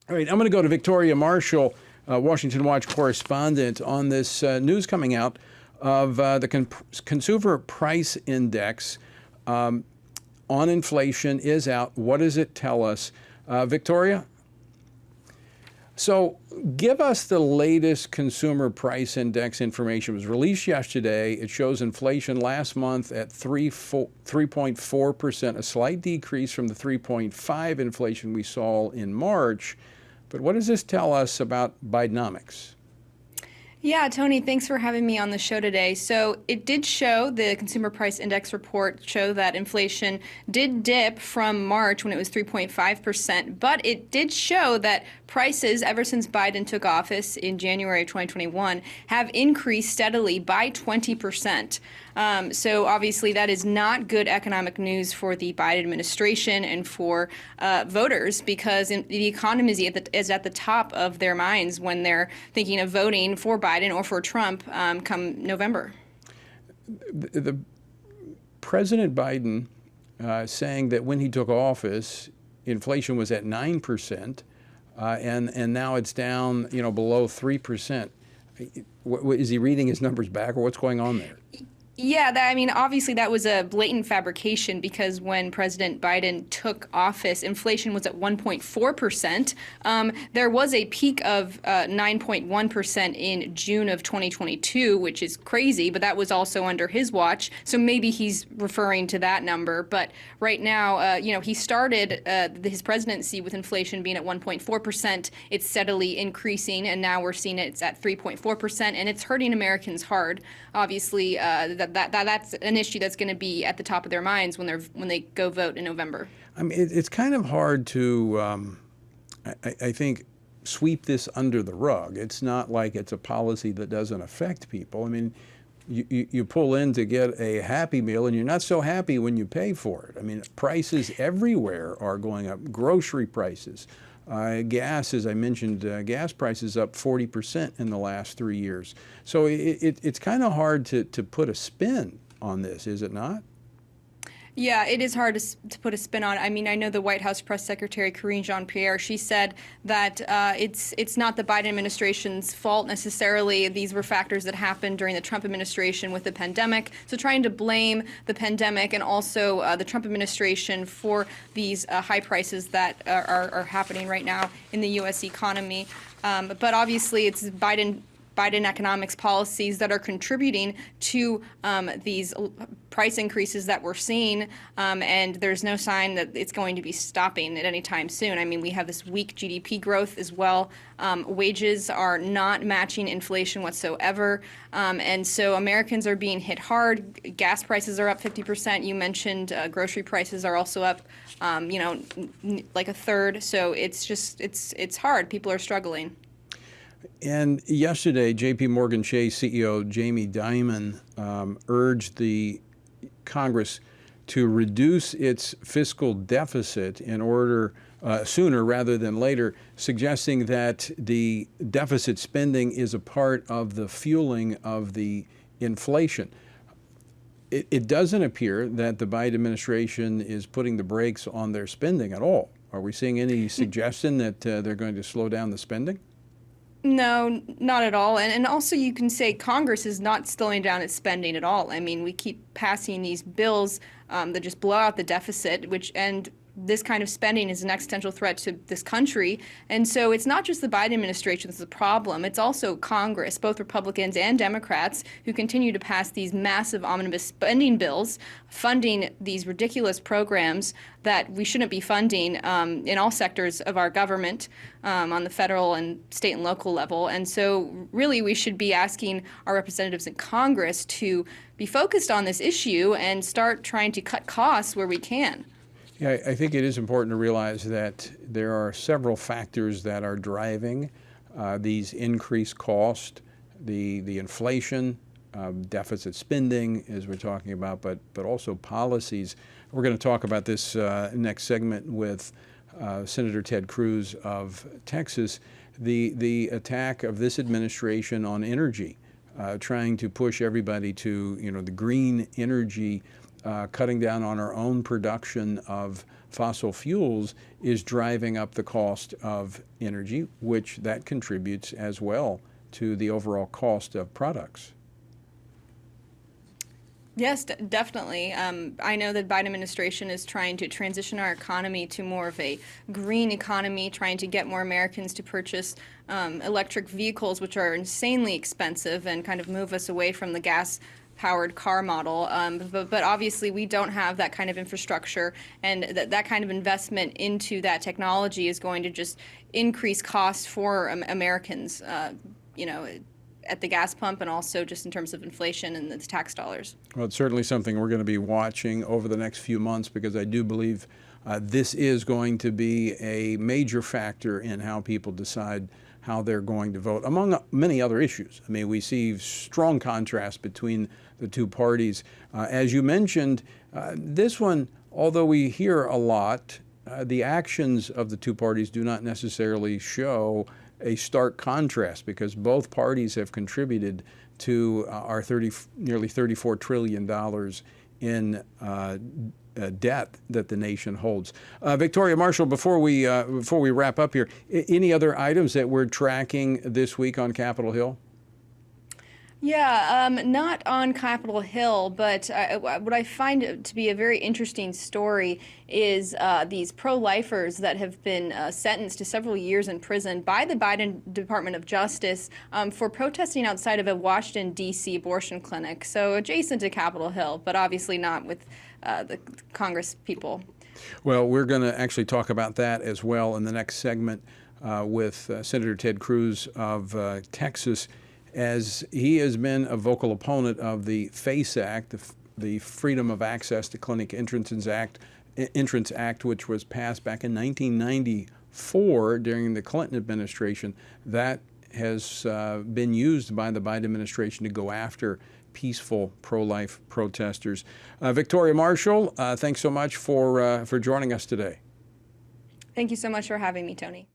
All right, I'm going to go to Victoria Marshall, Washington Watch correspondent, on this news coming out of the Consumer Price Index on inflation is out. What does it tell us? Victoria? So give us the latest Consumer Price Index information. It was released yesterday. It shows inflation last month at 3.4%, a slight decrease from the 3.5 inflation we saw in March. But what does this tell us about Bidenomics? Yeah, Tony, thanks for having me on the show today. So it did show, the Consumer Price Index report show that inflation did dip from March when it was 3.5%, but it did show that prices ever since Biden took office in January of 2021 have increased steadily by 20%. So obviously that is not good economic news for the Biden administration and for voters, because the economy is at the top of their minds when they're thinking of voting for Biden or for Trump come November. The President Biden saying that when he took office, inflation was at 9%, and now it's down, below 3%. Is he reading his numbers back, or what's going on there? Yeah, obviously that was a blatant fabrication, because when President Biden took office, inflation was at 1.4%. There was a peak of 9.1% in June of 2022, which is crazy, but that was also under his watch. So maybe he's referring to that number. But right now, he started his presidency with inflation being at 1.4%. It's steadily increasing, and now we're seeing it's at 3.4%, and it's hurting Americans hard. Obviously, that's an issue that's going to be at the top of their minds when they go vote in November. I mean, it's kind of hard to, I think, sweep this under the rug. It's not like it's a policy that doesn't affect people. I mean, you pull in to get a Happy Meal, and you're not so happy when you pay for it. I mean, prices everywhere are going up. Grocery prices. Gas, as I mentioned, gas prices up 40% in the last 3 years. So it's kind of hard to put a spin on this, is it not? Yeah, it is hard to put a spin on it. I mean, I know the White House Press Secretary Karine Jean-Pierre, she said that it's not the Biden administration's fault necessarily. These were factors that happened during the Trump administration with the pandemic. So trying to blame the pandemic and also the Trump administration for these high prices that are happening right now in the U.S. economy. But obviously it's Biden economics policies that are contributing to these price increases that we're seeing, and there's no sign that it's going to be stopping at any time soon. I mean, we have this weak GDP growth as well. Wages are not matching inflation whatsoever, and so Americans are being hit hard. Gas prices are up 50%. You mentioned grocery prices are also up, like a third. So it's hard. People are struggling. And yesterday, J.P. Morgan Chase CEO Jamie Dimon urged the Congress to reduce its fiscal deficit in order sooner rather than later, suggesting that the deficit spending is a part of the fueling of the inflation. It doesn't appear that the Biden administration is putting the brakes on their spending at all. Are we seeing any suggestion that they're going to slow down the spending? No, not at all. And also you can say Congress is not slowing down its spending at all. I mean, we keep passing these bills that just blow out the deficit, and this kind of spending is an existential threat to this country. And so it's not just the Biden administration that's the problem. It's also Congress, both Republicans and Democrats, who continue to pass these massive omnibus spending bills, funding these ridiculous programs that we shouldn't be funding in all sectors of our government on the federal and state and local level. And so really we should be asking our representatives in Congress to be focused on this issue and start trying to cut costs where we can. Yeah, I think it is important to realize that there are several factors that are driving these increased costs, the inflation, deficit spending, as we're talking about, but also policies. We're going to talk about this next segment with Senator Ted Cruz of Texas, the attack of this administration on energy, trying to push everybody to the green energy, cutting down on our own production of fossil fuels is driving up the cost of energy, which that contributes as well to the overall cost of products. Yes, definitely. I know that Biden administration is trying to transition our economy to more of a green economy, trying to get more Americans to purchase electric vehicles, which are insanely expensive, and kind of move us away from the gas-powered car model. But obviously, we don't have that kind of infrastructure, and that kind of investment into that technology is going to just increase costs for Americans. You know, at the gas pump, and also just in terms of inflation and the tax dollars. Well, it's certainly something we're going to be watching over the next few months, because I do believe this is going to be a major factor in how people decide how they're going to vote, among many other issues. I mean, we see strong contrast between the two parties. As you mentioned, this one, although we hear a lot, the actions of the two parties do not necessarily show a stark contrast, because both parties have contributed to our nearly $34 trillion in debt that the nation holds. Victoria Marshall, before we wrap up here, any other items that we're tracking this week on Capitol Hill? Yeah, not on Capitol Hill, but what I find to be a very interesting story is these pro-lifers that have been sentenced to several years in prison by the Biden Department of Justice for protesting outside of a Washington, D.C. abortion clinic. So adjacent to Capitol Hill, but obviously not with the Congress people. Well, we're going to actually talk about that as well in the next segment with Senator Ted Cruz of Texas, as he has been a vocal opponent of the FACE Act, the Freedom of Access to Clinic Entrance Act, which was passed back in 1994 during the Clinton administration. That has been used by the Biden administration to go after peaceful pro-life protesters. Victoria Marshall, thanks so much for joining us today. Thank you so much for having me, Tony.